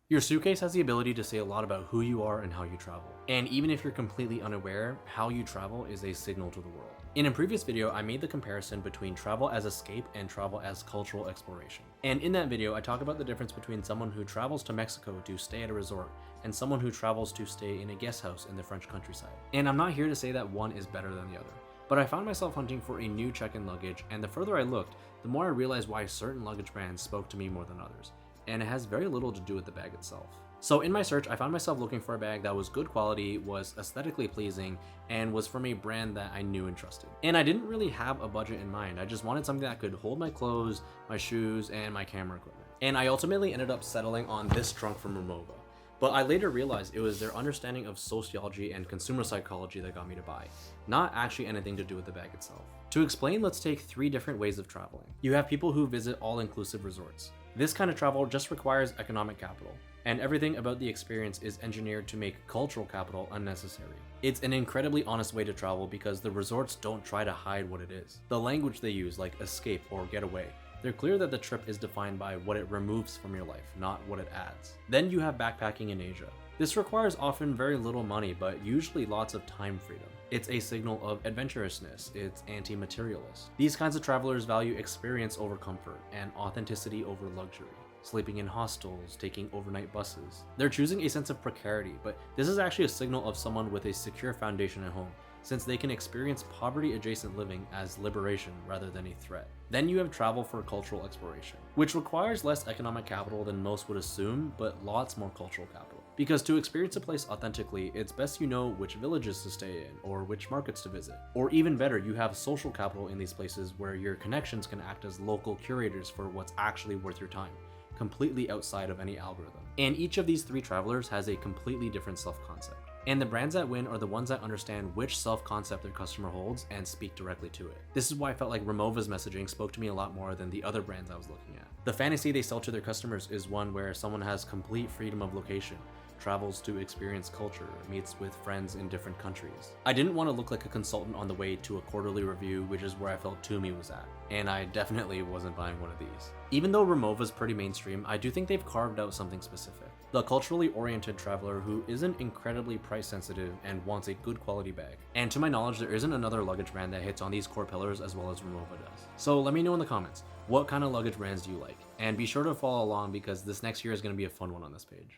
Your suitcase has the ability to say a lot about who you are and how you travel. And even if you're completely unaware, how you travel is a signal to the world. In a previous video, I made the comparison between travel as escape and travel as cultural exploration. And in that video, I talk about the difference between someone who travels to Mexico to stay at a resort and someone who travels to stay in a guest house in the French countryside. And I'm not here to say that one is better than the other, but I found myself hunting for a new check-in luggage, and the further I looked, the more I realized why certain luggage brands spoke to me more than others. And it has very little to do with the bag itself. So in my search, I found myself looking for a bag that was good quality, was aesthetically pleasing, and was from a brand that I knew and trusted. And I didn't really have a budget in mind. I just wanted something that could hold my clothes, my shoes, and my camera equipment. And I ultimately ended up settling on this trunk from Remova. But I later realized it was their understanding of sociology and consumer psychology that got me to buy, not actually anything to do with the bag itself. To explain, let's take 3 different ways of traveling. You have people who visit all-inclusive resorts. This kind of travel just requires economic capital, and everything about the experience is engineered to make cultural capital unnecessary. It's an incredibly honest way to travel because the resorts don't try to hide what it is. The language they use, like escape or get away, they're clear that the trip is defined by what it removes from your life, not what it adds. Then you have backpacking in Asia. This requires often very little money, but usually lots of time freedom. It's a signal of adventurousness, it's anti-materialist. These kinds of travelers value experience over comfort and authenticity over luxury. Sleeping in hostels, taking overnight buses. They're choosing a sense of precarity, but this is actually a signal of someone with a secure foundation at home, since they can experience poverty-adjacent living as liberation rather than a threat. Then you have travel for cultural exploration, which requires less economic capital than most would assume, but lots more cultural capital. Because to experience a place authentically, it's best you know which villages to stay in, or which markets to visit. Or even better, you have social capital in these places where your connections can act as local curators for what's actually worth your time, completely outside of any algorithm. And each of these 3 travelers has a completely different self-concept. And the brands that win are the ones that understand which self-concept their customer holds and speak directly to it. This is why I felt like Remova's messaging spoke to me a lot more than the other brands I was looking at. The fantasy they sell to their customers is one where someone has complete freedom of location, travels to experience culture, meets with friends in different countries. I didn't want to look like a consultant on the way to a quarterly review, which is where I felt Tumi was at, and I definitely wasn't buying one of these. Even though Remova's pretty mainstream, I do think they've carved out something specific. The culturally oriented traveler who isn't incredibly price sensitive and wants a good quality bag. And to my knowledge, there isn't another luggage brand that hits on these core pillars as well as Remova does. So let me know in the comments, what kind of luggage brands do you like? And be sure to follow along because this next year is going to be a fun one on this page.